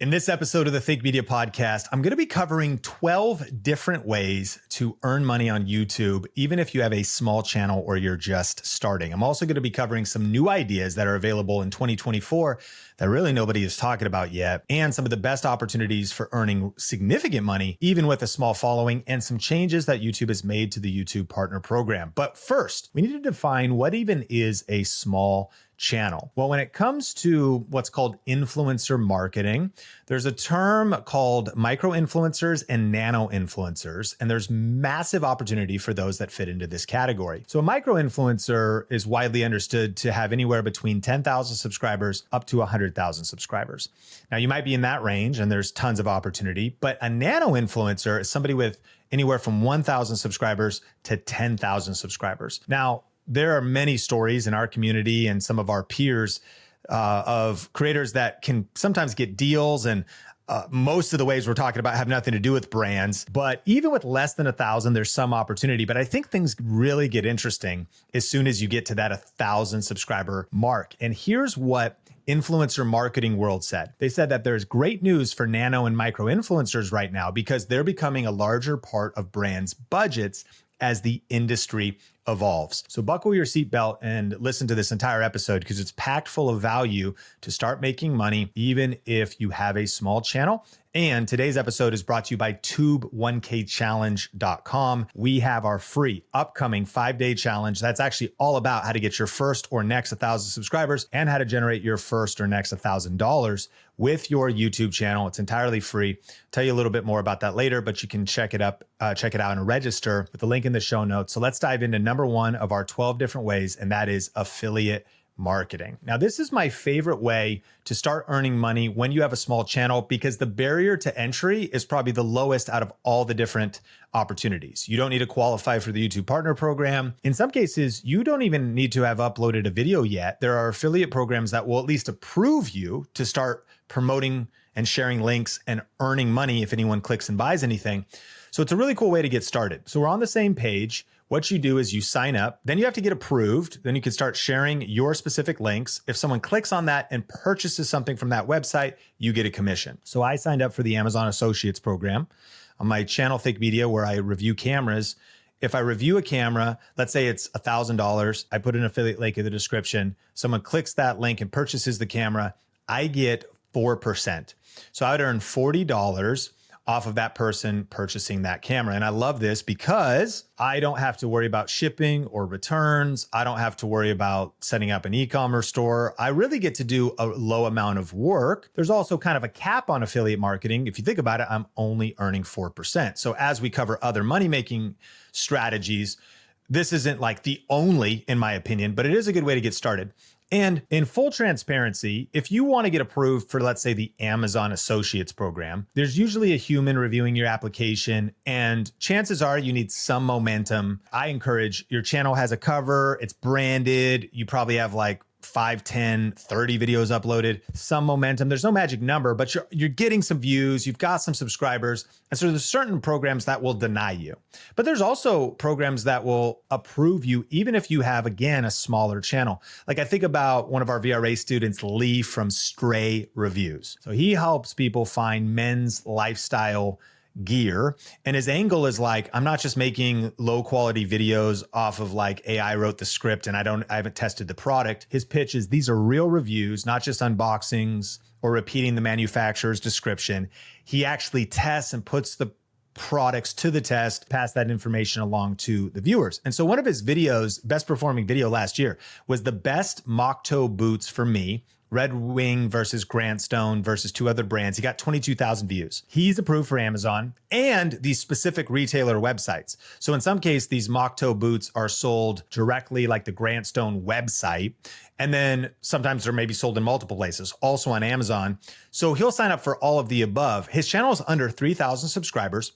In this episode of the Think Media Podcast, I'm going to be covering 12 different ways to earn money on YouTube, even if you have a small channel or you're just starting. I'm also going to be covering some new ideas that are available in 2024 that really nobody is talking about yet, and some of the best opportunities for earning significant money, even with a small following, and some changes that YouTube has made to the YouTube Partner Program. But first, we need to define what even is a small channel. Well, when it comes to what's called influencer marketing, there's a term called micro influencers and nano influencers, and there's massive opportunity for those that fit into this category. So a micro influencer is widely understood to have anywhere between 10,000 subscribers up to 100,000 subscribers. Now, you might be in that range and there's tons of opportunity, but a nano influencer is somebody with anywhere from 1,000 subscribers to 10,000 subscribers. Now, there are many stories in our community and some of our peers of creators that can sometimes get deals, and most of the ways we're talking about have nothing to do with brands. But even with less than 1,000, there's some opportunity. But I think things really get interesting as soon as you get to that 1,000 subscriber mark. And here's what influencer marketing world said. They said that there's great news for nano and micro influencers right now because they're becoming a larger part of brands' budgets as the industry evolves. So buckle your seatbelt and listen to this entire episode because it's packed full of value to start making money, even if you have a small channel. And today's episode is brought to you by tube1kchallenge.com. We have our free upcoming 5-day challenge. That's actually all about how to get your first or next 1,000 subscribers and how to generate your first or next $1,000 with your YouTube channel. It's entirely free. I'll tell you a little bit more about that later, but you can check it out and register with the link in the show notes. So let's dive into number one of our 12 different ways, and that is affiliate marketing. Now, this is my favorite way to start earning money when you have a small channel because the barrier to entry is probably the lowest out of all the different opportunities. You don't need to qualify for the YouTube Partner Program. In some cases, you don't even need to have uploaded a video yet. There are affiliate programs that will at least approve you to start promoting and sharing links and earning money if anyone clicks and buys anything. So it's a really cool way to get started. So we're on the same page. What you do is you sign up, then you have to get approved. Then you can start sharing your specific links. If someone clicks on that and purchases something from that website, you get a commission. So I signed up for the Amazon Associates program on my channel, Think Media, where I review cameras. If I review a camera, let's say it's $1,000, I put an affiliate link in the description. Someone clicks that link and purchases the camera, I get 4%. So I would earn $40 off of that person purchasing that camera. And I love this because I don't have to worry about shipping or returns. I don't have to worry about setting up an e-commerce store. I really get to do a low amount of work. There's also kind of a cap on affiliate marketing. If you think about it, I'm only earning 4%. So as we cover other money-making strategies, this isn't like the only, in my opinion, but it is a good way to get started. And in full transparency, if you want to get approved for, let's say, the Amazon Associates program, there's usually a human reviewing your application, and chances are you need some momentum. I encourage your channel has a cover, it's branded, you probably have like 5, 10, 30 videos uploaded, some momentum. There's no magic number, but you're getting some views, you've got some subscribers. And so there's certain programs that will deny you. But there's also programs that will approve you even if you have, again, a smaller channel. Like I think about one of our VRA students, Lee from Stray Reviews. So he helps people find men's lifestyle gear. And his angle is like, I'm not just making low quality videos off of like AI wrote the script and I haven't tested the product. His pitch is these are real reviews, not just unboxings or repeating the manufacturer's description. He actually tests and puts the products to the test, pass that information along to the viewers. And so one of his videos, best performing video last year, was the best mock toe boots for me. Red Wing versus Grant Stone versus 2 other brands. He got 22,000 views. He's approved for Amazon and these specific retailer websites. So in some case, these mock toe boots are sold directly like the Grant Stone website. And then sometimes they're maybe sold in multiple places, also on Amazon. So he'll sign up for all of the above. His channel is under 3,000 subscribers.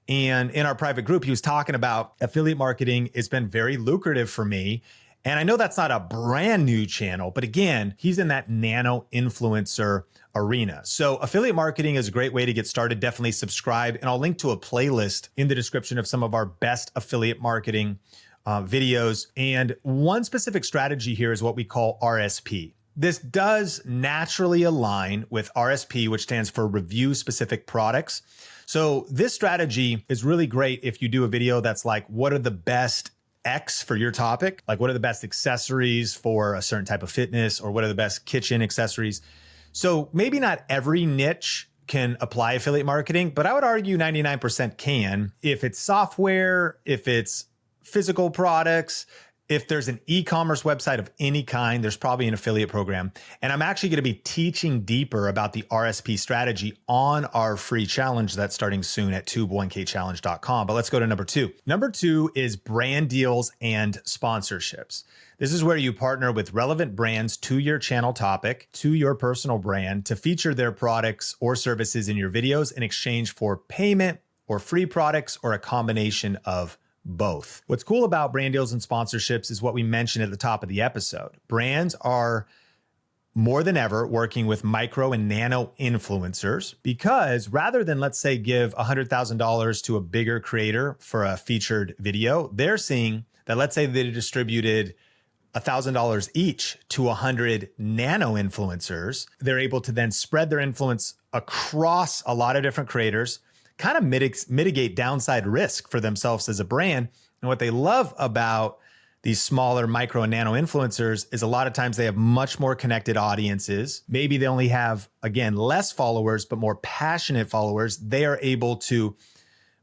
And in our private group, he was talking about affiliate marketing. It's been very lucrative for me. And I know that's not a brand new channel, but again, he's in that nano influencer arena. So affiliate marketing is a great way to get started. Definitely subscribe. And I'll link to a playlist in the description of some of our best affiliate marketing videos. And one specific strategy here is what we call RSP. This does naturally align with RSP, which stands for review specific products. So this strategy is really great if you do a video that's like, what are the best X for your topic? Like, what are the best accessories for a certain type of fitness, or what are the best kitchen accessories? So maybe not every niche can apply affiliate marketing, but I would argue 99% can. If it's software, if it's physical products, if there's an e-commerce website of any kind, there's probably an affiliate program. And I'm actually going to be teaching deeper about the RSP strategy on our free challenge that's starting soon at tube1kchallenge.com. But let's go to number two. Number two is brand deals and sponsorships. This is where you partner with relevant brands to your channel topic, to your personal brand, to feature their products or services in your videos in exchange for payment or free products or a combination of both. What's cool about brand deals and sponsorships is what we mentioned at the top of the episode. Brands are more than ever working with micro and nano influencers, because rather than, let's say, give $100,000 to a bigger creator for a featured video, they're seeing that, let's say they distributed $1,000 each to 100 nano influencers. They're able to then spread their influence across a lot of different creators, kind of mitigate downside risk for themselves as a brand. And what they love about these smaller micro and nano influencers is a lot of times they have much more connected audiences. Maybe they only have, again, less followers, but more passionate followers. They are able to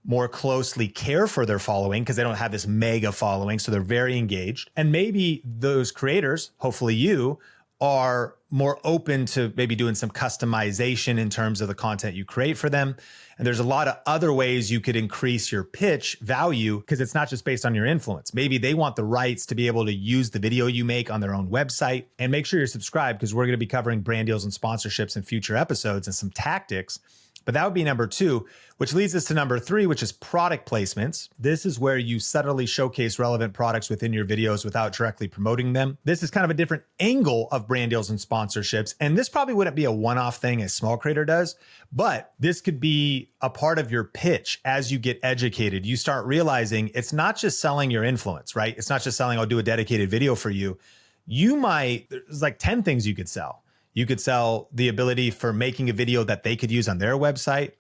more closely care for their following because they don't have this mega following. So they're very engaged. And maybe those creators, hopefully you, are more open to maybe doing some customization in terms of the content you create for them. And there's a lot of other ways you could increase your pitch value, because it's not just based on your influence. Maybe they want the rights to be able to use the video you make on their own website. And make sure you're subscribed, because we're going to be covering brand deals and sponsorships in future episodes and some tactics. But that would be number two, which leads us to number three, which is product placements. This is where you subtly showcase relevant products within your videos without directly promoting them. This is kind of a different angle of brand deals and sponsorships. And this probably wouldn't be a one-off thing a small creator does, but this could be a part of your pitch. As you get educated, you start realizing it's not just selling your influence, right? It's not just selling, I'll do a dedicated video for you. There's like 10 things you could sell. You could sell the ability for making a video that they could use on their website.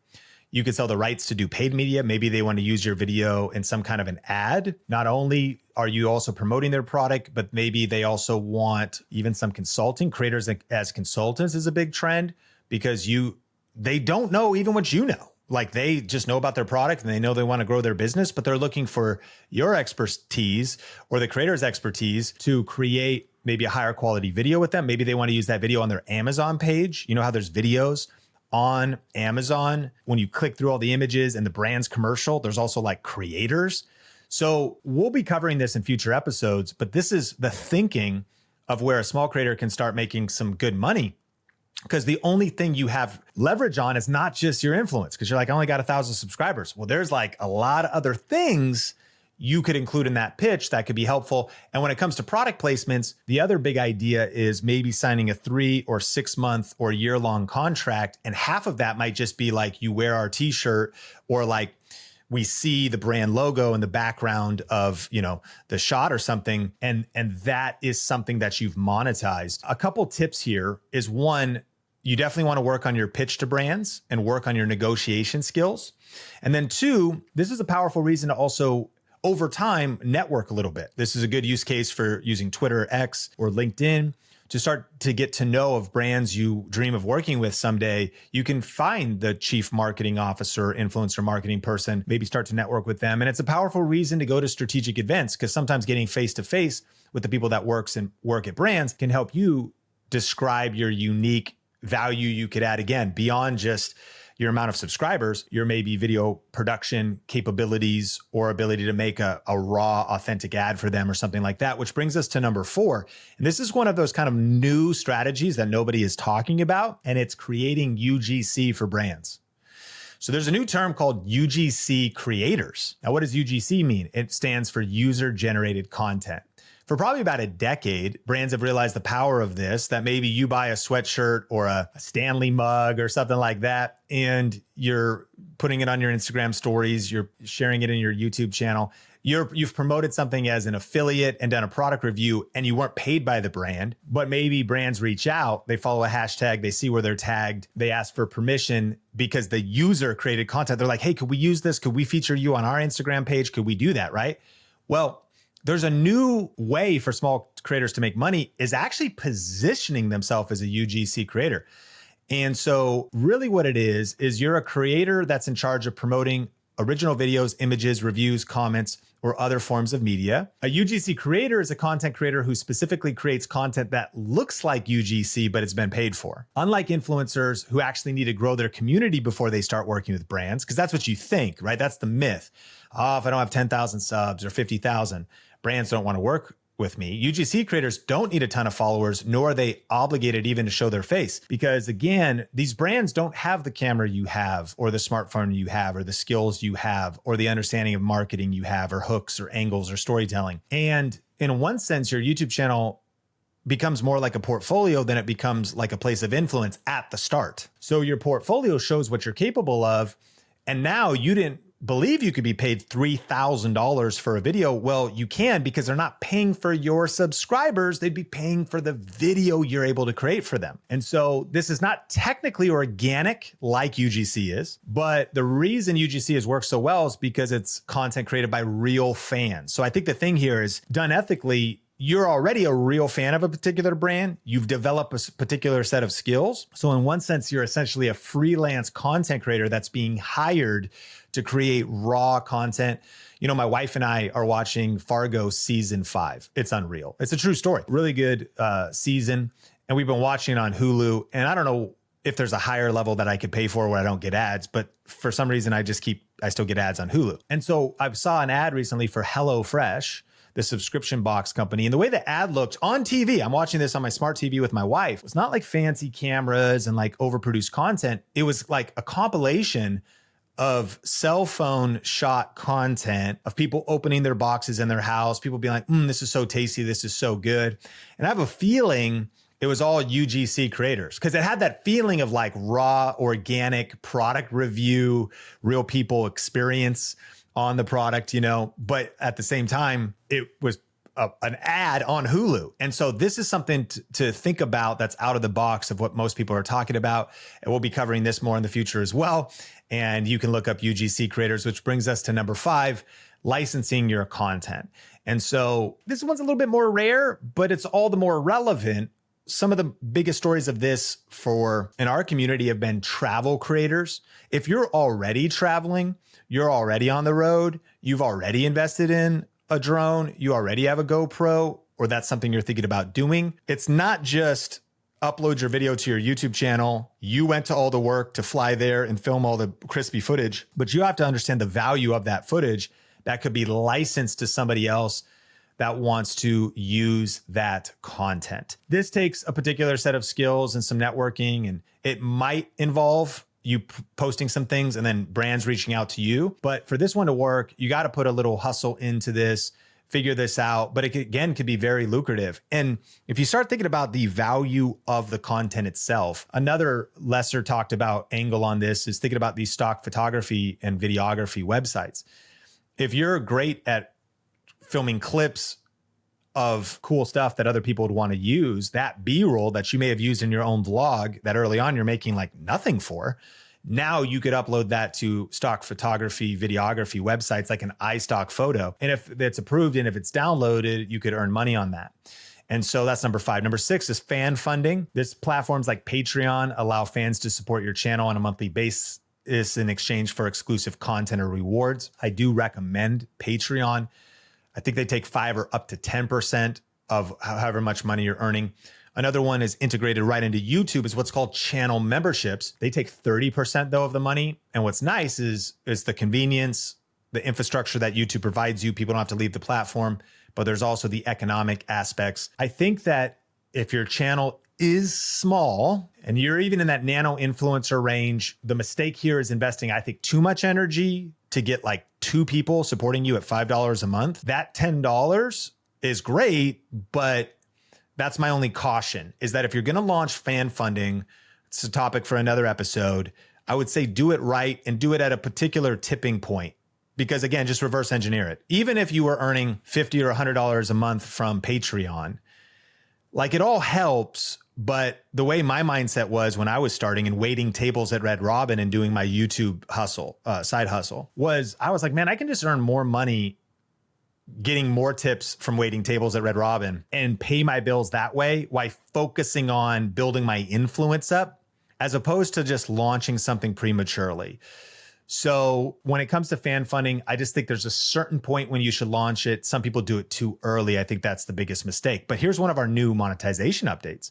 You could sell the rights to do paid media. Maybe they want to use your video in some kind of an ad. Not only are you also promoting their product, but maybe they also want even some consulting. Creators as consultants is a big trend, because they don't know even what you know. Like, they just know about their product and they know they want to grow their business, but they're looking for your expertise or the creator's expertise to create maybe a higher quality video with them. Maybe they want to use that video on their Amazon page. You know how there's videos on Amazon when you click through all the images and the brand's commercial, there's also like creators. So we'll be covering this in future episodes, but this is the thinking of where a small creator can start making some good money. Because the only thing you have leverage on is not just your influence, because you're like, I only got 1,000 subscribers. Well, there's like a lot of other things you could include in that pitch that could be helpful. And when it comes to product placements, the other big idea is maybe signing a 3 or 6 month or year-long contract. And half of that might just be like, you wear our t-shirt, or like we see the brand logo in the background of, the shot or something. And that is something that you've monetized. A couple tips here is, one, you definitely want to work on your pitch to brands and work on your negotiation skills. And then two, this is a powerful reason to also, over time, network a little bit. This is a good use case for using Twitter, X, or LinkedIn to start to get to know of brands you dream of working with someday. You can find the chief marketing officer, influencer marketing person, maybe start to network with them. And it's a powerful reason to go to strategic events, because sometimes getting face-to-face with the people that work at brands can help you describe your unique value you could add, again, beyond just your amount of subscribers, your maybe video production capabilities or ability to make a raw, authentic ad for them or something like that, which brings us to number 4. And this is one of those kind of new strategies that nobody is talking about, and it's creating UGC for brands. So there's a new term called UGC creators. Now, what does UGC mean? It stands for user-generated content. For probably about a decade, brands have realized the power of this, that maybe you buy a sweatshirt or a Stanley mug or something like that, and you're putting it on your Instagram stories, you're sharing it in your YouTube channel. you've promoted something as an affiliate and done a product review and you weren't paid by the brand, but maybe brands reach out, they follow a hashtag, they see where they're tagged, they ask for permission because the user created content. They're like, hey, could we use this? Could we feature you on our Instagram page? Could we do that, right? Well, there's a new way for small creators to make money is actually positioning themselves as a UGC creator. And so really what it is you're a creator that's in charge of promoting original videos, images, reviews, comments, or other forms of media. A UGC creator is a content creator who specifically creates content that looks like UGC, but it's been paid for. Unlike influencers who actually need to grow their community before they start working with brands, because that's what you think, right? That's the myth. Oh, if I don't have 10,000 subs or 50,000, brands don't want to work with me. UGC creators don't need a ton of followers, nor are they obligated even to show their face. Because again, these brands don't have the camera you have, or the smartphone you have, or the skills you have, or the understanding of marketing you have, or hooks, or angles, or storytelling. And in one sense, your YouTube channel becomes more like a portfolio than it becomes like a place of influence at the start. So your portfolio shows what you're capable of. And now you didn't believe you could be paid $3,000 for a video. Well, you can, because they're not paying for your subscribers. They'd be paying for the video you're able to create for them. And so this is not technically organic like UGC is, but the reason UGC has worked so well is because it's content created by real fans. So I think the thing here is, done ethically, you're already a real fan of a particular brand. You've developed a particular set of skills. So in one sense, you're essentially a freelance content creator that's being hired to create raw content. You know, my wife and I are watching Fargo season 5. It's unreal. It's a true story. Really good season. And we've been watching it on Hulu. And I don't know if there's a higher level that I could pay for where I don't get ads, but for some reason I still get ads on Hulu. And so I saw an ad recently for HelloFresh, the subscription box company. And the way the ad looked on TV, I'm watching this on my smart TV with my wife. It's not like fancy cameras and like overproduced content. It was like a compilation of cell phone shot content of people opening their boxes in their house, people being like, this is so tasty, this is so good. And I have a feeling it was all UGC creators, because it had that feeling of like raw, organic product review, real people experience on the product, you know, but at the same time, it was an ad on Hulu. And so this is something to think about that's out of the box of what most people are talking about. And we'll be covering this more in the future as well. And you can look up UGC creators, which brings us to number 5, licensing your content. And so this one's a little bit more rare, but it's all the more relevant. Some of the biggest stories of this in our community have been travel creators. If you're already traveling, you're already on the road, you've already invested in a drone, you already have a GoPro, or that's something you're thinking about doing. It's not just upload your video to your YouTube channel. You went to all the work to fly there and film all the crispy footage, but you have to understand the value of that footage that could be licensed to somebody else that wants to use that content. This takes a particular set of skills and some networking, and it might involve you posting some things and then brands reaching out to you. But for this one to work, you got to put a little hustle into this, figure this out. But it again could be very lucrative. And if you start thinking about the value of the content itself, another lesser talked about angle on this is thinking about these stock photography and videography websites. If you're great at filming clips of cool stuff that other people would want to use, that B-roll that you may have used in your own vlog that early on you're making like nothing for, now you could upload that to stock photography, videography websites like an iStock photo. And if it's approved and if it's downloaded, you could earn money on that. And so that's number 5. Number 6 is fan funding. This platforms like Patreon allow fans to support your channel on a monthly basis in exchange for exclusive content or rewards. I do recommend Patreon. I think they take 5 or up to 10% of however much money you're earning. Another one is integrated right into YouTube is what's called channel memberships. They take 30% though of the money. And what's nice is the convenience, the infrastructure that YouTube provides you. People don't have to leave the platform, but there's also the economic aspects. I think that if your channel is small and you're even in that nano influencer range, the mistake here is investing, I think, too much energy to get like 2 people supporting you at $5 a month. That $10 is great, but that's my only caution, is that if you're going to launch fan funding, it's a topic for another episode, I would say do it right and do it at a particular tipping point. because again, just reverse engineer it. Even if you were earning $50 or $100 a month from Patreon, like it all helps. But the way my mindset was when I was starting and waiting tables at Red Robin and doing my YouTube hustle, side hustle, was I was like, man, I can just earn more money getting more tips from waiting tables at Red Robin and pay my bills that way while focusing on building my influence up, as opposed to just launching something prematurely. So when it comes to fan funding, I just think there's a certain point when you should launch it. Some people do it too early. I think that's the biggest mistake. But here's one of our new monetization updates.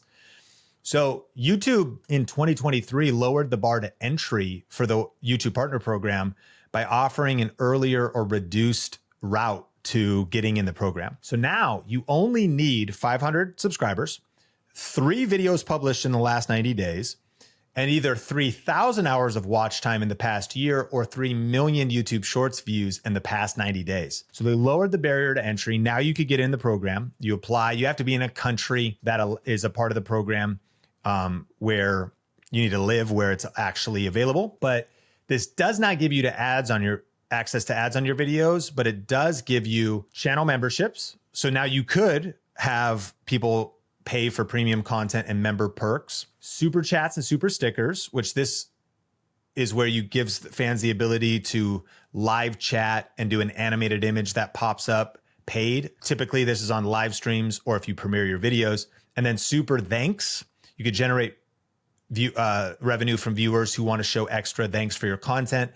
So YouTube in 2023 lowered the bar to entry for the YouTube Partner Program by offering an earlier or reduced route to getting in the program. So now you only need 500 subscribers, 3 videos published in the last 90 days, and either 3,000 hours of watch time in the past year or 3 million YouTube Shorts views in the past 90 days. So they lowered the barrier to entry. Now you could get in the program. You apply. You have to be in a country that is a part of the program where you need to live, where it's actually available. But this does not give you access to ads on your videos, but it does give you channel memberships. So now you could have people pay for premium content and member perks, super chats and super stickers, which this is where you give fans the ability to live chat and do an animated image that pops up paid. Typically this is on live streams or if you premiere your videos. And then super thanks. You could generate revenue from viewers who want to show extra thanks for your content.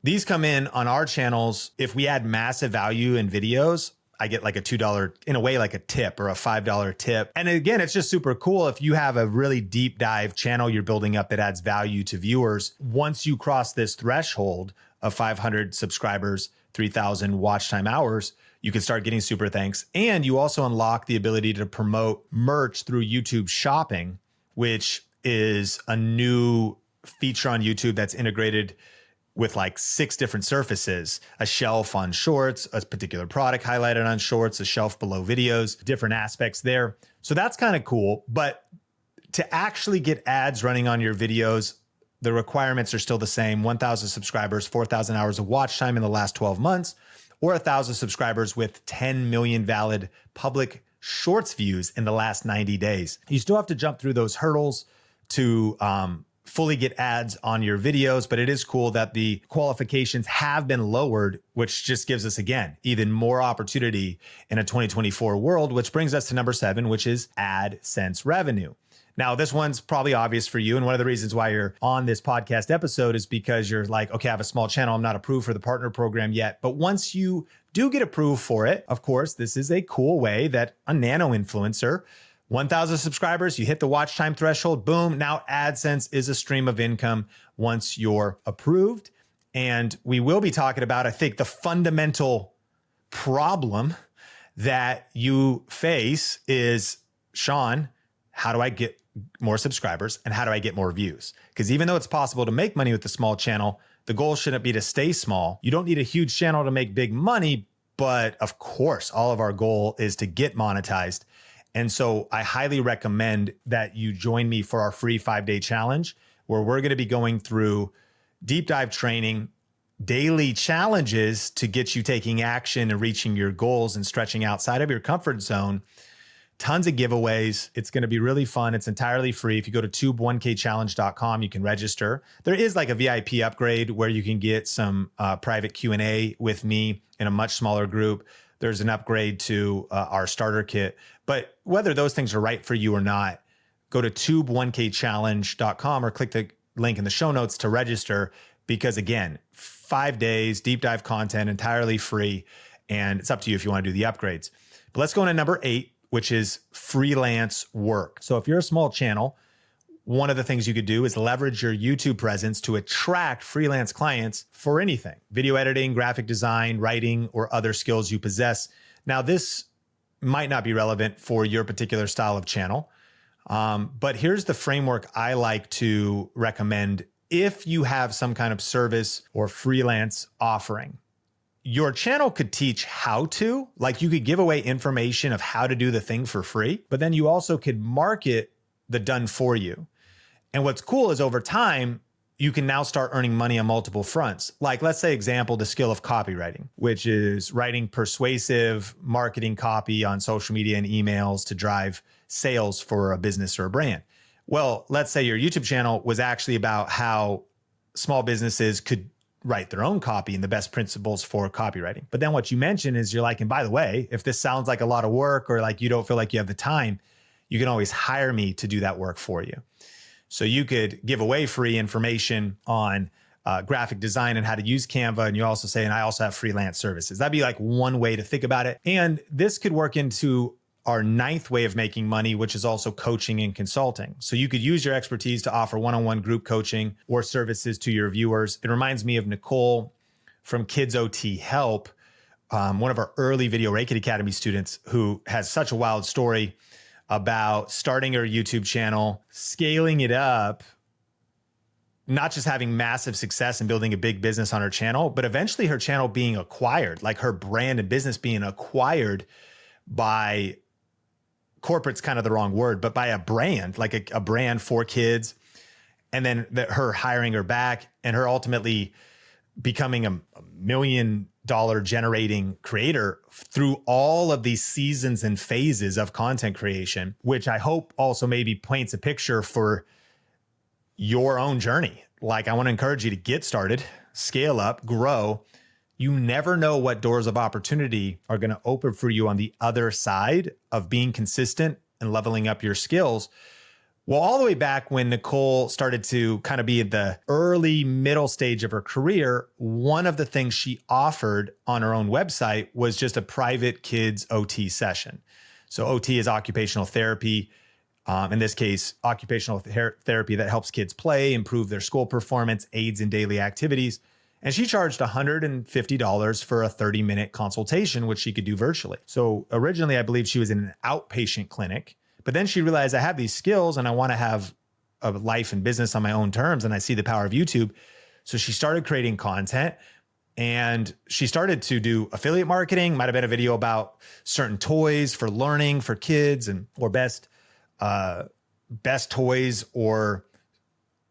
These come in on our channels. If we add massive value in videos, I get like a $2, in a way, like a tip or a $5 tip. And again, it's just super cool. If you have a really deep dive channel you're building up that adds value to viewers, once you cross this threshold of 500 subscribers, 3,000 watch time hours, you can start getting super thanks. And you also unlock the ability to promote merch through YouTube Shopping, which is a new feature on YouTube that's integrated with like 6 different surfaces, a shelf on Shorts, a particular product highlighted on Shorts, a shelf below videos, different aspects there. So that's kind of cool. But to actually get ads running on your videos, the requirements are still the same: 1,000 subscribers, 4,000 hours of watch time in the last 12 months, or 1,000 subscribers with 10 million valid public Shorts views in the last 90 days. You still have to jump through those hurdles to fully get ads on your videos, but it is cool that the qualifications have been lowered, which just gives us, again, even more opportunity in a 2024 world, which brings us to number 7, which is AdSense revenue. Now, this one's probably obvious for you. And one of the reasons why you're on this podcast episode is because you're like, okay, I have a small channel. I'm not approved for the partner program yet. But once you do get approved for it, of course, this is a cool way that a nano influencer, 1,000 subscribers, you hit the watch time threshold, boom. Now AdSense is a stream of income once you're approved. And we will be talking about, I think, the fundamental problem that you face is, Sean, how do I get more subscribers and how do I get more views? Because even though it's possible to make money with a small channel, the goal shouldn't be to stay small. You don't need a huge channel to make big money, but of course, all of our goal is to get monetized. And so I highly recommend that you join me for our free 5-day challenge, where we're going to be going through deep dive training, daily challenges to get you taking action and reaching your goals and stretching outside of your comfort zone. Tons of giveaways. It's going to be really fun. It's entirely free. If you go to tube1kchallenge.com, you can register. There is like a VIP upgrade where you can get some private Q&A with me in a much smaller group. There's an upgrade to our starter kit. But whether those things are right for you or not, go to tube1kchallenge.com or click the link in the show notes to register, because again, 5 days, deep dive content, entirely free. And it's up to you if you want to do the upgrades. But let's go into number 8, which is freelance work. So if you're a small channel, one of the things you could do is leverage your YouTube presence to attract freelance clients for anything: video editing, graphic design, writing, or other skills you possess. Now, this might not be relevant for your particular style of channel, but here's the framework I like to recommend if you have some kind of service or freelance offering. Your channel could teach how to, like you could give away information of how to do the thing for free, but then you also could market the done for you. And what's cool is over time, you can now start earning money on multiple fronts. Like, let's say, example, the skill of copywriting, which is writing persuasive marketing copy on social media and emails to drive sales for a business or a brand. Well, let's say your YouTube channel was actually about how small businesses could write their own copy and the best principles for copywriting. But then what you mentioned is you're like, and by the way, if this sounds like a lot of work or like you don't feel like you have the time, you can always hire me to do that work for you. So you could give away free information on graphic design and how to use Canva. And you also say, and I also have freelance services. That'd be like one way to think about it. And this could work into our ninth way of making money, which is also coaching and consulting. So you could use your expertise to offer one-on-one group coaching or services to your viewers. It reminds me of Nicole from Kids OT Help, one of our early Video Reiki Academy students who has such a wild story about starting her YouTube channel, scaling it up, not just having massive success and building a big business on her channel, but eventually her channel being acquired, like her brand and business being acquired by corporate's kind of the wrong word, but by a brand, like a brand for kids. And then her hiring her back and her ultimately becoming a $1 million generating creator through all of these seasons and phases of content creation, which I hope also maybe paints a picture for your own journey. Like, I want to encourage you to get started, scale up, grow. You never know what doors of opportunity are going to open for you on the other side of being consistent and leveling up your skills. Well, all the way back when Nicole started to kind of be at the early middle stage of her career, one of the things she offered on her own website was just a private kids OT session. So OT is occupational therapy. In this case, occupational therapy that helps kids play, improve their school performance, aids in daily activities. And she charged $150 for a 30-minute consultation, which she could do virtually. So originally, I believe she was in an outpatient clinic, but then she realized I have these skills and I want to have a life and business on my own terms. And I see the power of YouTube. So she started creating content and she started to do affiliate marketing. Might've been a video about certain toys for learning for kids or best toys or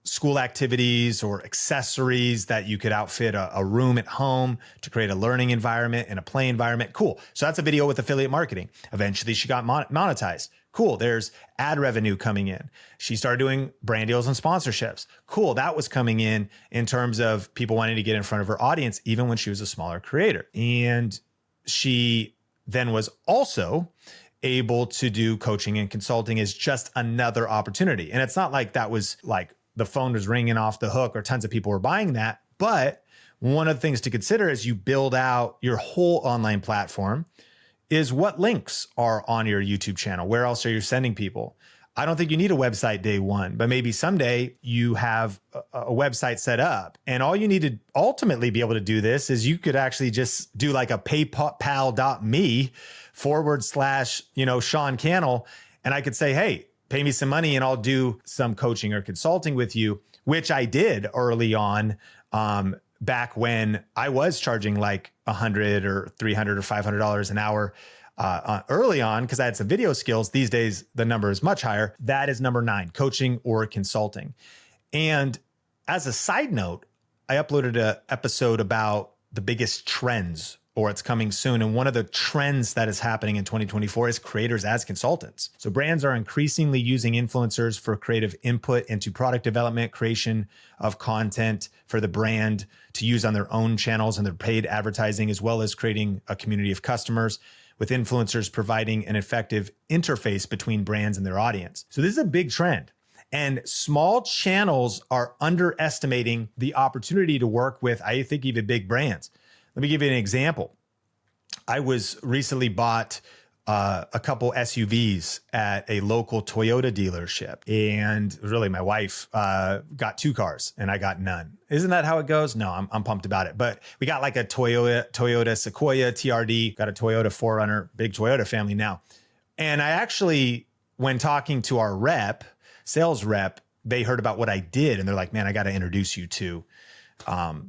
school activities or accessories that you could outfit a room at home to create a learning environment and a play environment. Cool. So that's a video with affiliate marketing. Eventually she got monetized. Cool. There's ad revenue coming in. She started doing brand deals and sponsorships. Cool. That was coming in terms of people wanting to get in front of her audience, even when she was a smaller creator. And she then was also able to do coaching and consulting as just another opportunity. And it's not like that was like the phone was ringing off the hook or tons of people were buying that. But one of the things to consider as you build out your whole online platform is what links are on your YouTube channel. Where else are you sending people? I don't think you need a website day one, but maybe someday you have a website set up and all you need to ultimately be able to do this is you could actually just do like a paypal.me/Sean Cannell. And I could say, hey, pay me some money and I'll do some coaching or consulting with you, which I did early on, back when I was charging like $100 or $300 or $500 an hour early on because I had some video skills. These days, the number is much higher. That is number 9, coaching or consulting. And as a side note, I uploaded an episode about the biggest trends or it's coming soon. And one of the trends that is happening in 2024 is creators as consultants. So brands are increasingly using influencers for creative input into product development, creation of content for the brand to use on their own channels and their paid advertising, as well as creating a community of customers, with influencers providing an effective interface between brands and their audience. So this is a big trend. And small channels are underestimating the opportunity to work with, I think, even big brands. Let me give you an example. I was recently bought a couple SUVs at a local Toyota dealership. And really, my wife got 2 cars and I got none. Isn't that how it goes? No, I'm pumped about it. But we got like a Toyota Sequoia TRD, got a Toyota 4Runner, big Toyota family now. And I actually, when talking to our sales rep, they heard about what I did and they're like, man, I got to introduce you to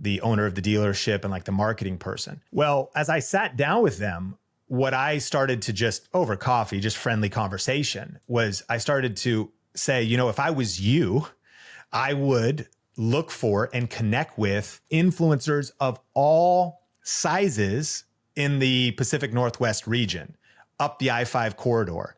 the owner of the dealership and like the marketing person. Well, as I sat down with them, what I started to just over coffee, just friendly conversation was I started to say, if I was you, I would look for and connect with influencers of all sizes in the Pacific Northwest region, up the I-5 corridor.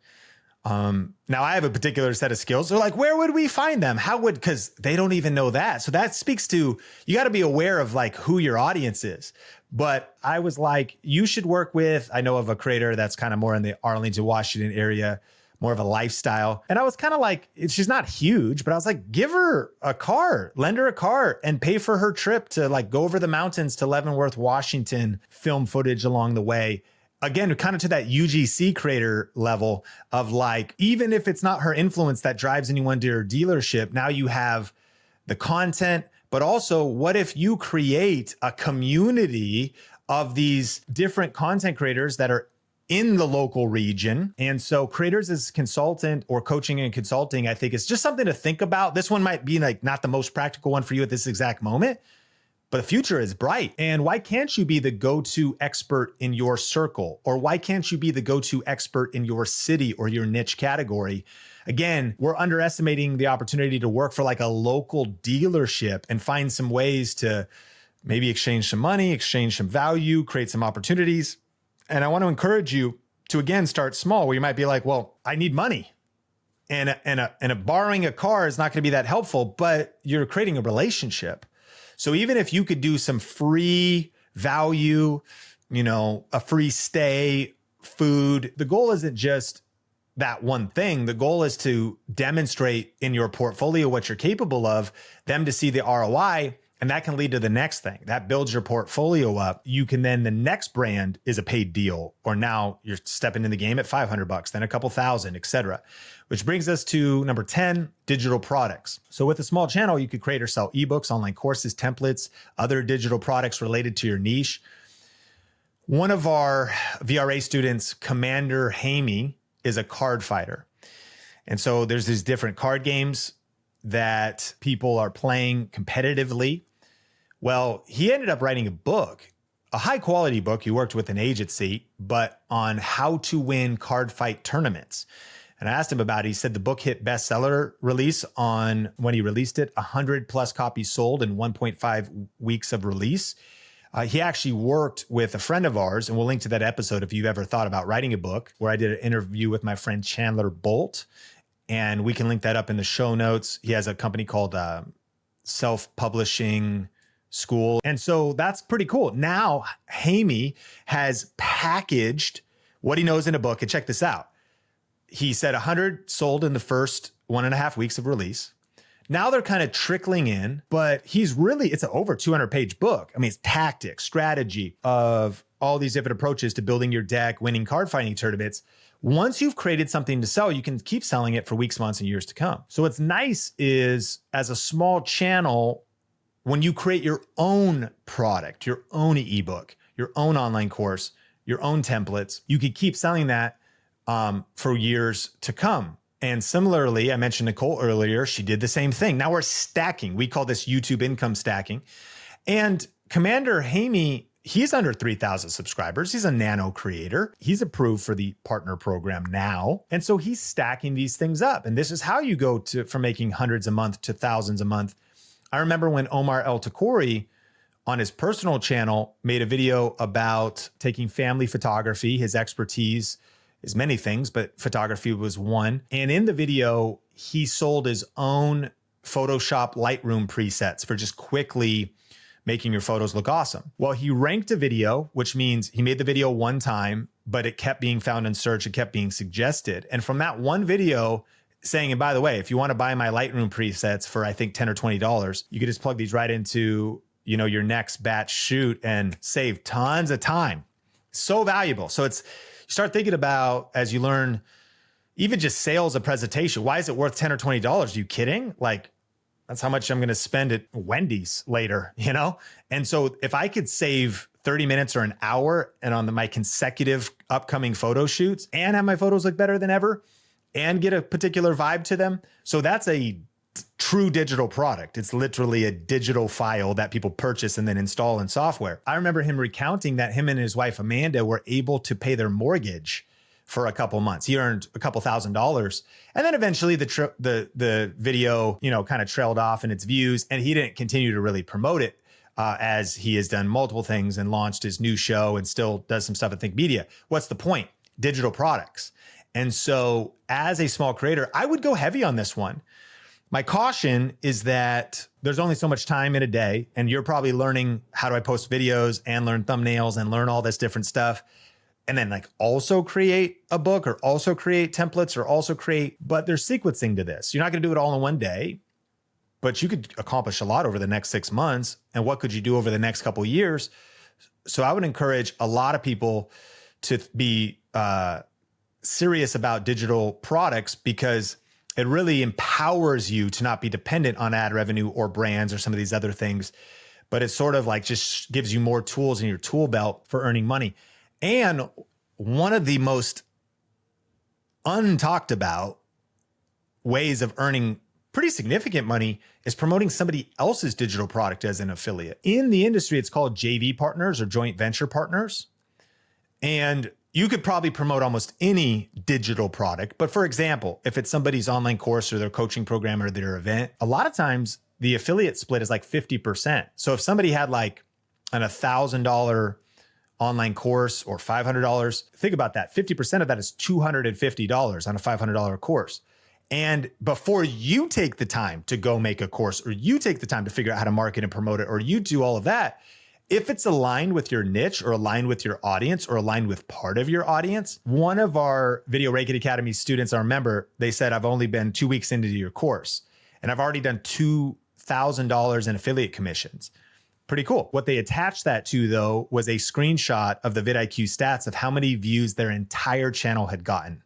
Now I have a particular set of skills. They're like, where would we find them? Because they don't even know that. So that speaks to, you got to be aware of like who your audience is. But I was like, you should work with, I know of a creator that's kind of more in the Arlington, Washington area, more of a lifestyle. And I was kind of like, she's not huge, but I was like, give her a car, lend her a car and pay for her trip to like go over the mountains to Leavenworth, Washington, film footage along the way. Again, kind of to that UGC creator level of like, even if it's not her influence that drives anyone to your dealership, now you have the content, but also what if you create a community of these different content creators that are in the local region? And so creators as consultant or coaching and consulting, I think is just something to think about. This one might be like not the most practical one for you at this exact moment, but the future is bright. And why can't you be the go-to expert in your circle? Or why can't you be the go-to expert in your city or your niche category? Again, we're underestimating the opportunity to work for like a local dealership and find some ways to maybe exchange some money, exchange some value, create some opportunities. And I want to encourage you to, again, start small, where you might be like, well, I need money. And borrowing a car is not going to be that helpful, but you're creating a relationship. So even if you could do some free value, a free stay, food, the goal isn't just that one thing. The goal is to demonstrate in your portfolio what you're capable of, them to see the ROI, and that can lead to the next thing. That builds your portfolio up. You can then, the next brand is a paid deal, or now you're stepping in the game at $500, then a couple thousand, et cetera. Which brings us to number 10, digital products. So with a small channel, you could create or sell ebooks, online courses, templates, other digital products related to your niche. One of our VRA students, Commander Hamey, is a card fighter. And so there's these different card games that people are playing competitively. Well, he ended up writing a book, a high quality book. He worked with an agency, but on how to win card fight tournaments. And I asked him about it. He said the book hit bestseller release on when he released it, 100 plus copies sold in 1.5 weeks of release. He actually worked with a friend of ours, and we'll link to that episode if you've ever thought about writing a book, where I did an interview with my friend Chandler Bolt. And we can link that up in the show notes. He has a company called Self-Publishing School. And so that's pretty cool. Now, Hamey has packaged what he knows in a book. And check this out. He said 100 sold in the first 1.5 weeks of release. Now they're kind of trickling in, but it's an over 200-page book. I mean, it's tactics, strategy of all these different approaches to building your deck, winning card fighting tournaments. Once you've created something to sell, you can keep selling it for weeks, months, and years to come. So what's nice is, as a small channel, when you create your own product, your own ebook, your own online course, your own templates, you could keep selling that for years to come. And similarly, I mentioned Nicole earlier, she did the same thing. Now we're stacking. We call this YouTube income stacking. And Commander Hamey, he's under 3,000 subscribers. He's a nano creator. He's approved for the partner program now. And so he's stacking these things up. And this is how you go from making hundreds a month to thousands a month. I remember when Omar El Takori on his personal channel made a video about taking family photography. His expertise is many things, but photography was one. And in the video, he sold his own Photoshop Lightroom presets for just quickly making your photos look awesome. Well, he ranked a video, which means he made the video one time, but it kept being found in search, it kept being suggested. And from that one video saying, and by the way, if you want to buy my Lightroom presets for, I think, $10 or $20, you could just plug these right into, your next batch shoot and save tons of time. So valuable. So you start thinking about, as you learn, even just sales, a presentation, why is it worth $10 or $20? Are you kidding? Like, that's how much I'm going to spend at Wendy's later, And so if I could save 30 minutes or an hour and on my consecutive upcoming photo shoots and have my photos look better than ever and get a particular vibe to them. So that's a true digital product. It's literally a digital file that people purchase and then install in software. I remember him recounting that him and his wife, Amanda, were able to pay their mortgage for a couple months. He earned a couple $1,000s. And then eventually the video, kind of trailed off in its views, and he didn't continue to really promote it as he has done multiple things and launched his new show and still does some stuff at Think Media. What's the point? Digital products. And so as a small creator, I would go heavy on this one. My caution is that there's only so much time in a day, and you're probably learning how do I post videos and learn thumbnails and learn all this different stuff. And then also create a book or also create templates or also but there's sequencing to this. You're not going to do it all in one day, but you could accomplish a lot over the next 6 months. And what could you do over the next couple of years? So I would encourage a lot of people to be serious about digital products, because it really empowers you to not be dependent on ad revenue or brands or some of these other things. But it's sort of just gives you more tools in your tool belt for earning money. And one of the most untalked about ways of earning pretty significant money is promoting somebody else's digital product as an affiliate. In the industry, it's called JV partners or joint venture partners. And you could probably promote almost any digital product. But for example, if it's somebody's online course or their coaching program or their event, a lot of times the affiliate split is 50%. So if somebody had an $1,000 online course or $500, think about that. 50% of that is $250 on a $500 course. And before you take the time to go make a course, or you take the time to figure out how to market and promote it, or you do all of that, if it's aligned with your niche or aligned with your audience or aligned with part of your audience, one of our Video Ranking Academy students, I remember, they said, I've only been 2 weeks into your course and I've already done $2,000 in affiliate commissions. Pretty cool. What they attached that to, though, was a screenshot of the vidIQ stats of how many views their entire channel had gotten.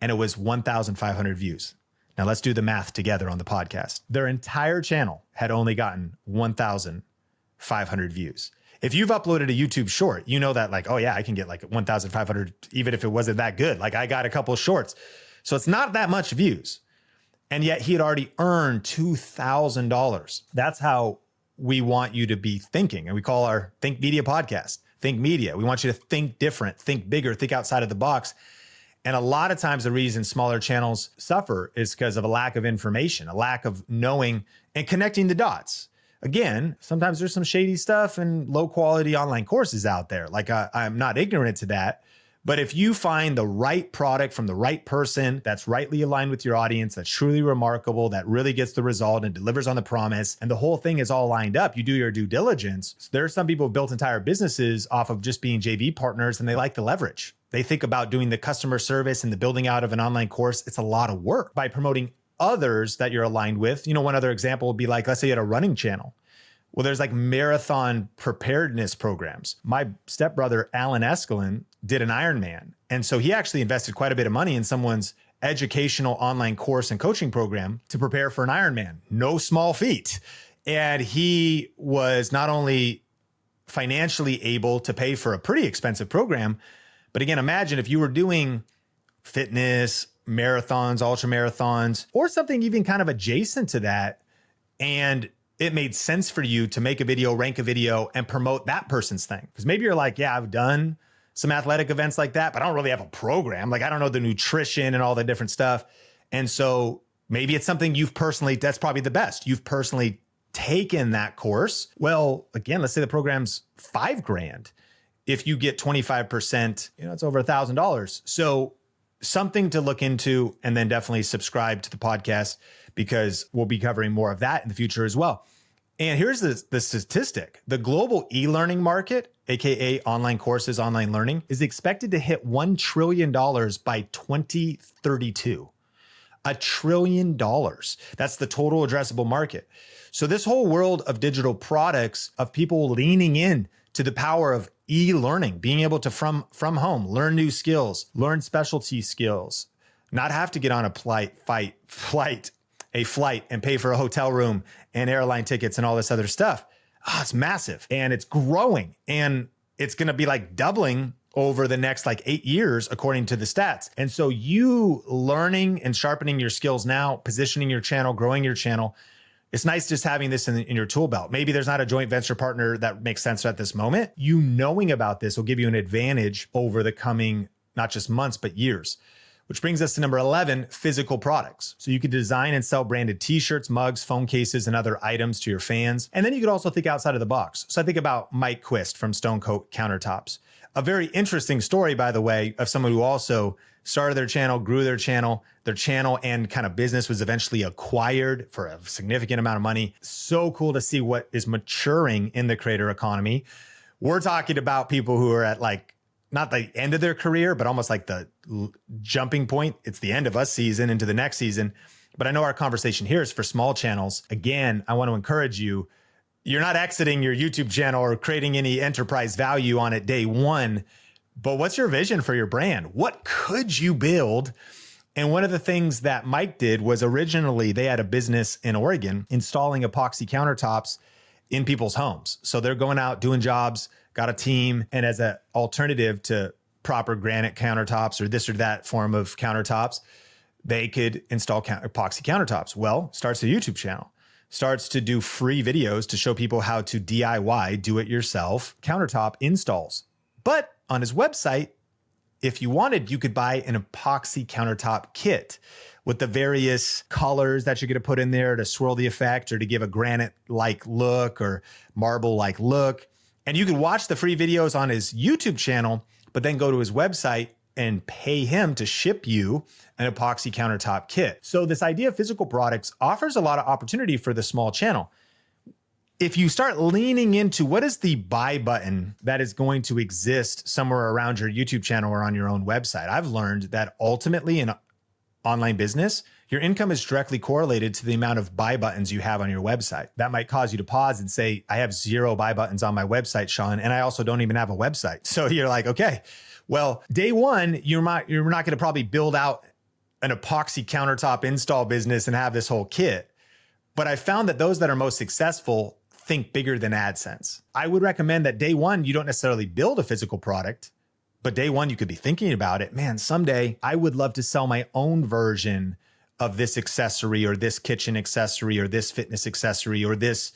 And it was 1,500 views. Now let's do the math together on the podcast. Their entire channel had only gotten 1,500 views. If you've uploaded a YouTube short, you know that oh yeah, I can get 1,500, even if it wasn't that good. I got a couple of shorts. So it's not that much views. And yet he had already earned $2,000. That's how we want you to be thinking. And we call our Think Media podcast, Think Media. We want you to think different, think bigger, think outside of the box. And a lot of times the reason smaller channels suffer is because of a lack of information, a lack of knowing and connecting the dots. Again, sometimes there's some shady stuff and low quality online courses out there. I'm not ignorant to that. But if you find the right product from the right person that's rightly aligned with your audience, that's truly remarkable, that really gets the result and delivers on the promise, and the whole thing is all lined up, you do your due diligence. So there are some people who built entire businesses off of just being JV partners, and they like the leverage. They think about doing the customer service and the building out of an online course. It's a lot of work. By promoting others that you're aligned with, one other example would be let's say you had a running channel. Well, there's marathon preparedness programs. My stepbrother, Alan Escalin, did an Ironman. And so he actually invested quite a bit of money in someone's educational online course and coaching program to prepare for an Ironman. No small feat. And he was not only financially able to pay for a pretty expensive program, but again, imagine if you were doing fitness, marathons, ultra marathons, or something even kind of adjacent to that, and it made sense for you to make a video, rank a video, and promote that person's thing. Because maybe you're yeah, I've done some athletic events like that, but I don't really have a program. I don't know the nutrition and all the different stuff. And so maybe it's something that's probably the best. You've personally taken that course. Well, again, let's say the program's $5,000. If you get 25%, it's over $1,000. So something to look into, and then definitely subscribe to the podcast because we'll be covering more of that in the future as well. And here's the statistic. The global e-learning market, AKA online courses, online learning, is expected to hit $1 trillion by 2032. $1 trillion. That's the total addressable market. So this whole world of digital products, of people leaning in to the power of e-learning, being able to from home, learn new skills, learn specialty skills, not have to get on a flight and pay for a hotel room and airline tickets and all this other stuff. It's massive and it's growing, and it's going to be doubling over the next 8 years, according to the stats. And so you learning and sharpening your skills now, positioning your channel, growing your channel, it's nice just having this in your tool belt. Maybe there's not a joint venture partner that makes sense at this moment. You knowing about this will give you an advantage over the coming not just months, but years. Which brings us to number 11, physical products. So you could design and sell branded t-shirts, mugs, phone cases, and other items to your fans. And then you could also think outside of the box. So I think about Mike Quist from Stone Coat Countertops. A very interesting story, by the way, of someone who also started their channel, grew their channel and kind of business was eventually acquired for a significant amount of money. So cool to see what is maturing in the creator economy. We're talking about people who are at like, not the end of their career, but almost like the jumping point. It's the end of us season into the next season. But I know our conversation here is for small channels. Again, I want to encourage you. You're not exiting your YouTube channel or creating any enterprise value on it day one, but what's your vision for your brand? What could you build? And one of the things that Mike did was originally they had a business in Oregon installing epoxy countertops in people's homes. So they're going out doing jobs, got a team, and as an alternative to proper granite countertops or this or that form of countertops, they could install epoxy countertops. Well, starts a YouTube channel, starts to do free videos to show people how to DIY, do it yourself, countertop installs. But on his website, if you wanted, you could buy an epoxy countertop kit with the various colors that you're going to put in there to swirl the effect or to give a granite-like look or marble-like look. And you can watch the free videos on his YouTube channel, but then go to his website and pay him to ship you an epoxy countertop kit. So this idea of physical products offers a lot of opportunity for the small channel. If you start leaning into what is the buy button that is going to exist somewhere around your YouTube channel or on your own website, I've learned that ultimately in online business, your income is directly correlated to the amount of buy buttons you have on your website. That might cause you to pause and say, I have 0 buy buttons on my website, Sean, and I also don't even have a website. So you're like, okay, well, day one, you're not going to probably build out an epoxy countertop install business and have this whole kit. But I found that those that are most successful think bigger than AdSense. I would recommend that day one, you don't necessarily build a physical product, but day one, you could be thinking about it. Man, someday I would love to sell my own version of this accessory or this kitchen accessory or this fitness accessory or this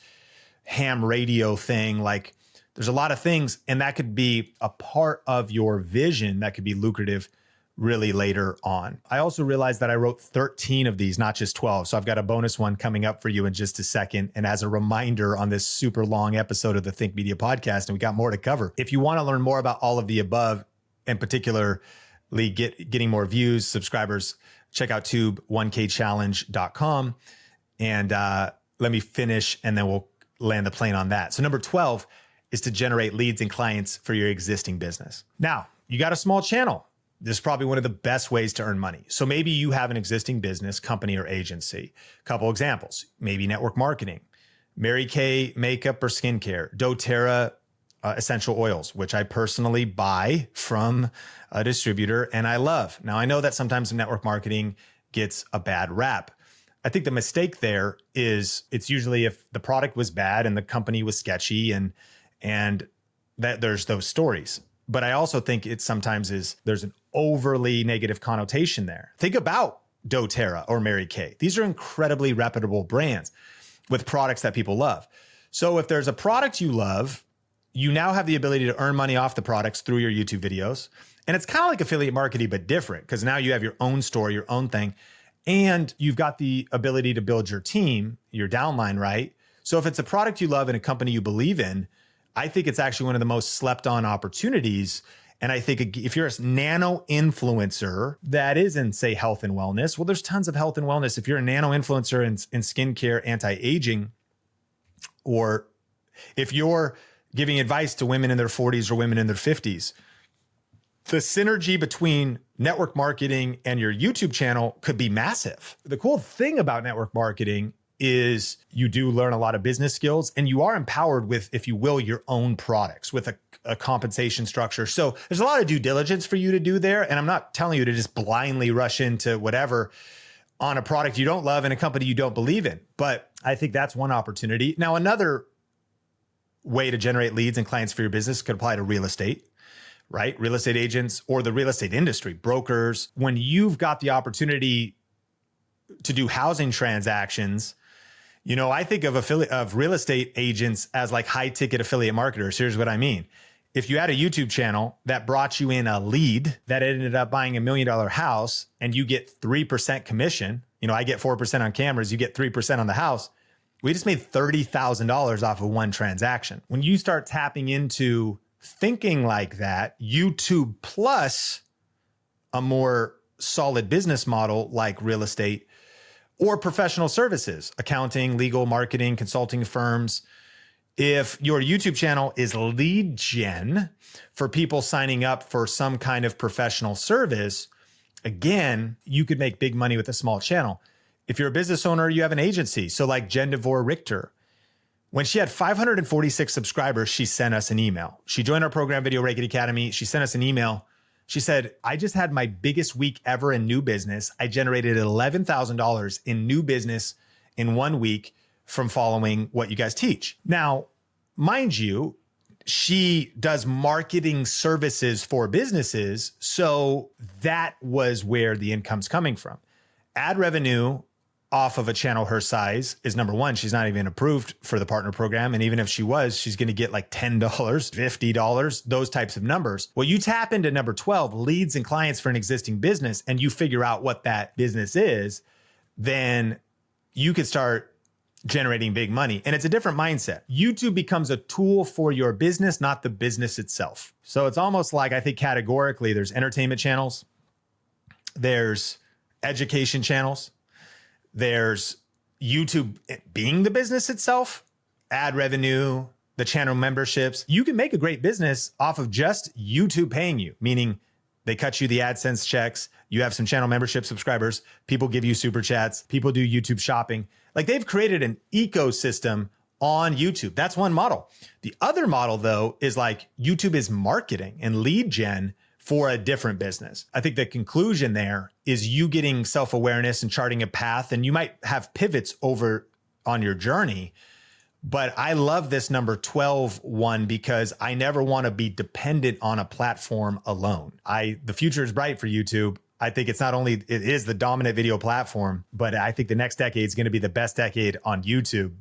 ham radio thing. Like there's a lot of things, and that could be a part of your vision that could be lucrative really later on. I also realized that I wrote 13 of these, not just 12. So I've got a bonus one coming up for you in just a second. And as a reminder on this super long episode of the Think Media podcast, and we got more to cover. If you want to learn more about all of the above, and particularly getting more views, subscribers, check out tube1kchallenge.com. And let me finish and then we'll land the plane on that. So number 12 is to generate leads and clients for your existing business. Now, you got a small channel. This is probably one of the best ways to earn money. So maybe you have an existing business, company, or agency. Couple examples, maybe network marketing, Mary Kay makeup or skincare, doTERRA essential oils, which I personally buy from a distributor and I love. Now, I know that sometimes network marketing gets a bad rap. I think the mistake there is it's usually if the product was bad and the company was sketchy and that there's those stories. But I also think it sometimes is there's an overly negative connotation there. Think about doTERRA or Mary Kay. These are incredibly reputable brands with products that people love. So if there's a product you love, you now have the ability to earn money off the products through your YouTube videos. And it's kind of like affiliate marketing, but different because now you have your own store, your own thing, and you've got the ability to build your team, your downline, right? So if it's a product you love and a company you believe in, I think it's actually one of the most slept on opportunities. And I think if you're a nano influencer that is in, say, health and wellness, well, there's tons of health and wellness. If you're a nano influencer in skincare, anti-aging, or if you're giving advice to women in their 40s or women in their 50s, the synergy between network marketing and your YouTube channel could be massive. The cool thing about network marketing is you do learn a lot of business skills and you are empowered with, if you will, your own products with a compensation structure. So there's a lot of due diligence for you to do there. And I'm not telling you to just blindly rush into whatever on a product you don't love and a company you don't believe in. But I think that's one opportunity. Now, another way to generate leads and clients for your business could apply to real estate, right? Real estate agents or the real estate industry, brokers. When you've got the opportunity to do housing transactions, you know, I think of real estate agents as like high ticket affiliate marketers. Here's what I mean. If you had a YouTube channel that brought you in a lead that ended up buying $1 million house and you get 3% commission, I get 4% on cameras, you get 3% on the house. We just made $30,000 off of one transaction. When you start tapping into thinking like that, YouTube plus a more solid business model like real estate or professional services, accounting, legal, marketing, consulting firms. If your YouTube channel is lead gen for people signing up for some kind of professional service, again, you could make big money with a small channel. If you're a business owner, you have an agency. So like Jen DeVore Richter, when she had 546 subscribers, she sent us an email. She joined our program, Video Reiki Academy. She sent us an email. She said, I just had my biggest week ever in new business. I generated $11,000 in new business in 1 week from following what you guys teach. Now, mind you, she does marketing services for businesses. So that was where the income's coming from. Ad revenue off of a channel her size is number one. She's not even approved for the partner program. And even if she was, she's going to get like $10, $50, those types of numbers. Well, you tap into number 12, leads and clients for an existing business, and you figure out what that business is, then you could start generating big money. And it's a different mindset. YouTube becomes a tool for your business, not the business itself. So it's almost like, I think categorically, there's entertainment channels, there's education channels, there's YouTube being the business itself, ad revenue, the channel memberships. You can make a great business off of just YouTube paying you, meaning they cut you the AdSense checks. You have some channel membership subscribers. People give you super chats. People do YouTube shopping. Like they've created an ecosystem on YouTube. That's one model. The other model, though, is like YouTube is marketing and lead gen for a different business. I think the conclusion there is you getting self-awareness and charting a path, and you might have pivots over on your journey. But I love this number 12 one because I never want to be dependent on a platform alone. The future is bright for YouTube. I think it's not only, it is the dominant video platform, but I think the next decade is going to be the best decade on YouTube.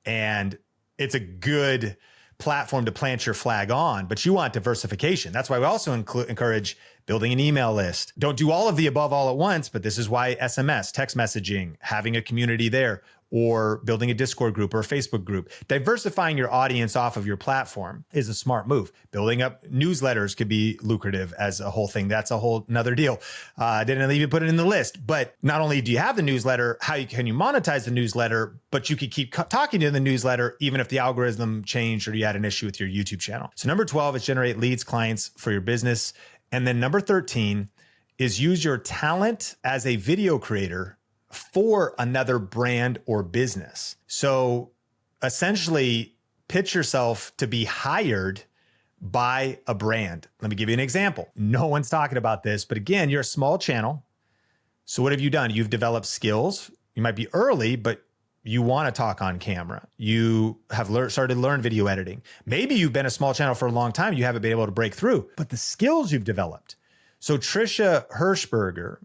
And it's a good platform to plant your flag on, but you want diversification. That's why we also encourage building an email list. Don't do all of the above all at once, but this is why SMS, text messaging, having a community there, or building a Discord group or a Facebook group. Diversifying your audience off of your platform is a smart move. Building up newsletters could be lucrative as a whole thing. That's a whole nother deal. I didn't even put it in the list, but not only do you have the newsletter, can you monetize the newsletter, but you could keep talking to the newsletter even if the algorithm changed or you had an issue with your YouTube channel. So number 12 is generate leads, clients for your business. And then number 13 is use your talent as a video creator for another brand or business. So essentially pitch yourself to be hired by a brand. Let me give you an example. No one's talking about this, but again, you're a small channel. So what have you done? You've developed skills. You might be early, but you want to talk on camera. You have started to learn video editing. Maybe you've been a small channel for a long time. You haven't been able to break through, but the skills you've developed. So Trisha Hirschberger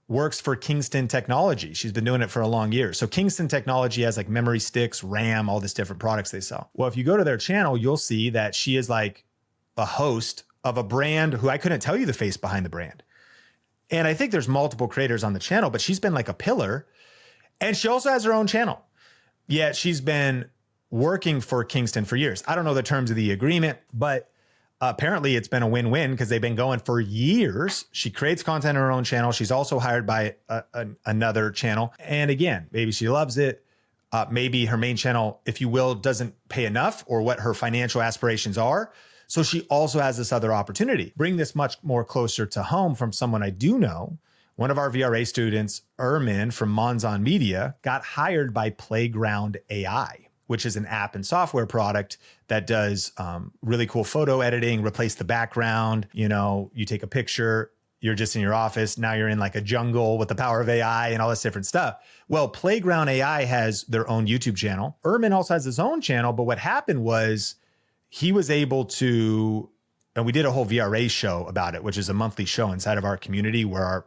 works for Kingston Technology. She's been doing it for a long year. So Kingston Technology has like memory sticks, RAM, all these different products they sell. Well, if you go to their channel, you'll see that she is like a host of a brand who I couldn't tell you the face behind the brand. And I think there's multiple creators on the channel, but she's been like a pillar. And she also has her own channel. Yet she's been working for Kingston for years. I don't know the terms of the agreement, but apparently it's been a win-win because they've been going for years. She creates content on her own channel. She's also hired by another channel. And again, maybe she loves it. Maybe her main channel, if you will, doesn't pay enough or what her financial aspirations are. So she also has this other opportunity. Bring this much more closer to home from someone I do know. One of our VRA students, Ermin from Monzon Media, got hired by Playground AI, which is an app and software product that does really cool photo editing, replace the background. You take a picture, you're just in your office. Now you're in like a jungle with the power of AI and all this different stuff. Well, Playground AI has their own YouTube channel. Ermin also has his own channel, but what happened was he was able to, and we did a whole VRA show about it, which is a monthly show inside of our community where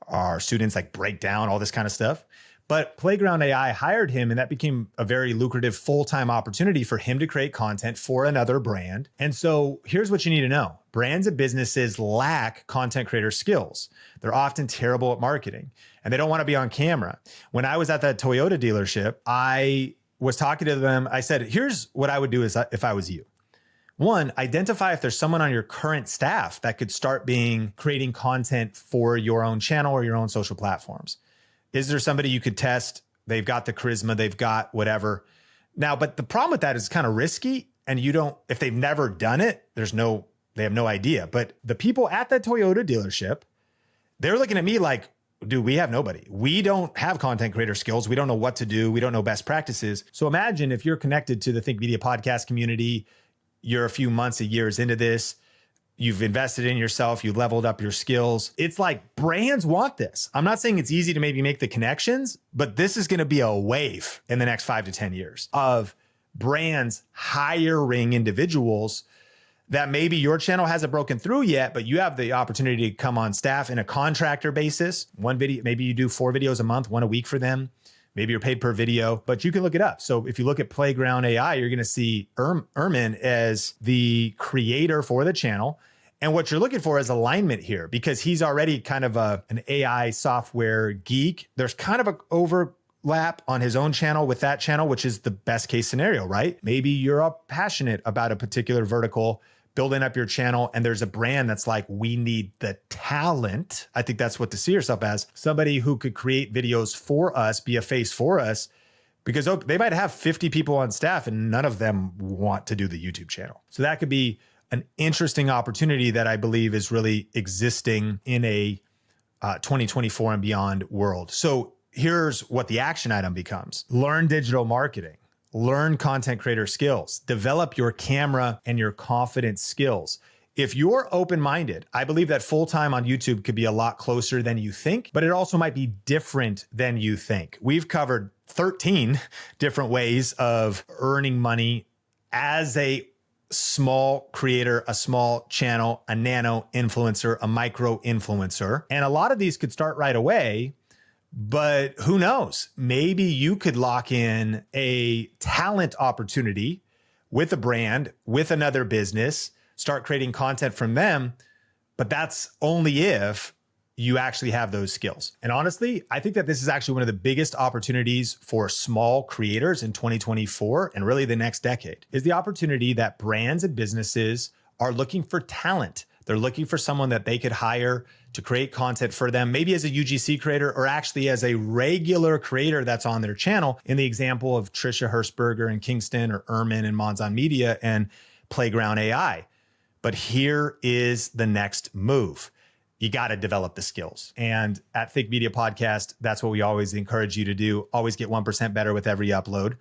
our students like break down all this kind of stuff. But Playground AI hired him, and that became a very lucrative full-time opportunity for him to create content for another brand. And so here's what you need to know. Brands and businesses lack content creator skills. They're often terrible at marketing, and they don't want to be on camera. When I was at that Toyota dealership, I was talking to them. I said, here's what I would do if I was you. One, identify if there's someone on your current staff that could start creating content for your own channel or your own social platforms. Is there somebody you could test? They've got the charisma, they've got whatever. Now, but the problem with that is kind of risky, and if they've never done it, they have no idea. But the people at that Toyota dealership, they're looking at me like, dude, we have nobody. We don't have content creator skills. We don't know what to do. We don't know best practices. So imagine if you're connected to the Think Media podcast community, you're a few months or years into this, you've invested in yourself, you've leveled up your skills. It's like brands want this. I'm not saying it's easy to maybe make the connections, but this is going to be a wave in the next 5 to 10 years of brands hiring individuals that maybe your channel hasn't broken through yet, but you have the opportunity to come on staff in a contractor basis. One video, maybe you do 4 videos a month, 1 a week for them. Maybe you're paid per video, but you can look it up. So if you look at Playground AI, you're going to see Ermin as the creator for the channel. And what you're looking for is alignment here, because he's already kind of an AI software geek. There's kind of an overlap on his own channel with that channel, which is the best case scenario, right? Maybe you're passionate about a particular vertical, building up your channel, and there's a brand that's like, we need the talent. I think that's what to see yourself as, somebody who could create videos for us, be a face for us, because they might have 50 people on staff and none of them want to do the YouTube channel. So that could be an interesting opportunity that I believe is really existing in a 2024 and beyond world. So here's what the action item becomes. Learn digital marketing. Learn content creator skills, develop your camera and your confidence skills. If you're open-minded, I believe that full-time on YouTube could be a lot closer than you think, but it also might be different than you think. We've covered 13 different ways of earning money as a small creator, a small channel, a nano influencer, a micro influencer. And a lot of these could start right away. But who knows? Maybe you could lock in a talent opportunity with a brand, with another business, start creating content from them. But that's only if you actually have those skills. And honestly, I think that this is actually one of the biggest opportunities for small creators in 2024 and really the next decade, is the opportunity that brands and businesses are looking for talent. They're looking for someone that they could hire to create content for them, maybe as a UGC creator or actually as a regular creator that's on their channel, in the example of Trisha Hershberger in Kingston or Ermin and Monzon Media and Playground AI. But here is the next move. You got to develop the skills. And at Think Media Podcast, that's what we always encourage you to do. Always get 1% better with every upload.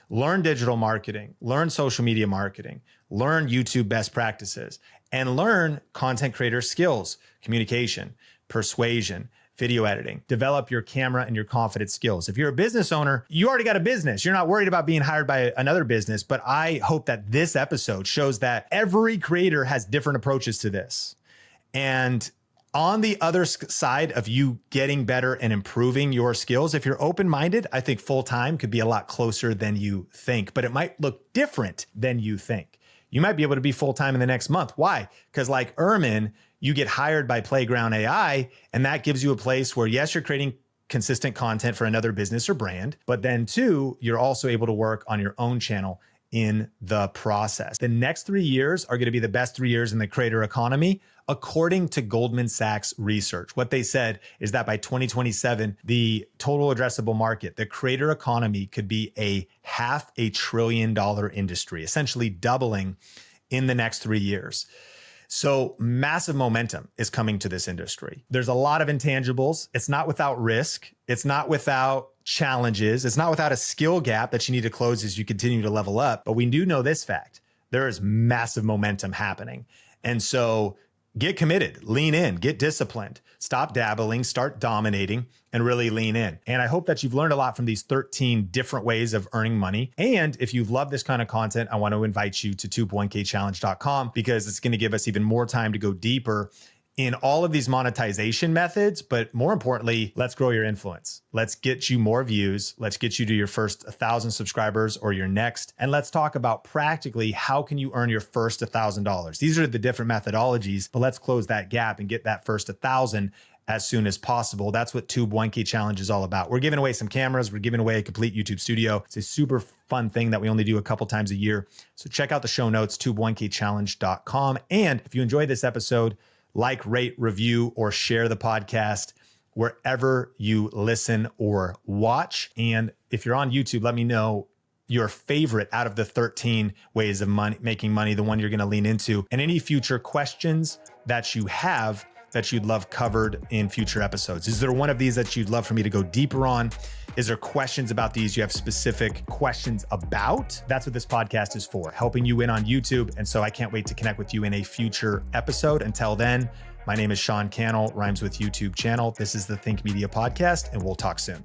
Learn digital marketing, learn social media marketing, learn YouTube best practices, and learn content creator skills, communication, persuasion, video editing. Develop your camera and your confidence skills. If you're a business owner, you already got a business. You're not worried about being hired by another business, but I hope that this episode shows that every creator has different approaches to this. And on the other side of you getting better and improving your skills, if you're open-minded, I think full-time could be a lot closer than you think, but it might look different than you think. You might be able to be full-time in the next month. Why? Because like Ermin, you get hired by Playground AI, and that gives you a place where, yes, you're creating consistent content for another business or brand, but then two, you're also able to work on your own channel in the process. The next 3 years are going to be the best 3 years in the creator economy, according to Goldman Sachs research. What they said is that by 2027, the total addressable market, the creator economy, could be a $500 billion industry, essentially doubling in the next 3 years. So massive momentum is coming to this industry. There's a lot of intangibles. It's not without risk. It's not without challenges. It's not without a skill gap that you need to close as you continue to level up. But we do know this fact. There is massive momentum happening. And so get committed, lean in, get disciplined, stop dabbling, start dominating, and really lean in. And I hope that you've learned a lot from these 13 different ways of earning money. And if you've loved this kind of content, I want to invite you to tube1kchallenge.com, because it's going to give us even more time to go deeper in all of these monetization methods, but more importantly, let's grow your influence. Let's get you more views. Let's get you to your first 1,000 subscribers or your next. And let's talk about practically how can you earn your first $1,000. These are the different methodologies, but let's close that gap and get that first 1,000 as soon as possible. That's what Tube 1K Challenge is all about. We're giving away some cameras. We're giving away a complete YouTube studio. It's a super fun thing that we only do a couple times a year. So check out the show notes, tube1kchallenge.com. And if you enjoyed this episode, like, rate, review, or share the podcast wherever you listen or watch. And if you're on YouTube, let me know your favorite out of the 13 ways of making money, the one you're going to lean into, and any future questions that you have that you'd love covered in future episodes. Is there one of these that you'd love for me to go deeper on? Is there questions about these you have specific questions about? That's what this podcast is for, helping you win on YouTube. And so I can't wait to connect with you in a future episode. Until then, my name is Sean Cannell, rhymes with YouTube channel. This is the Think Media Podcast, and we'll talk soon.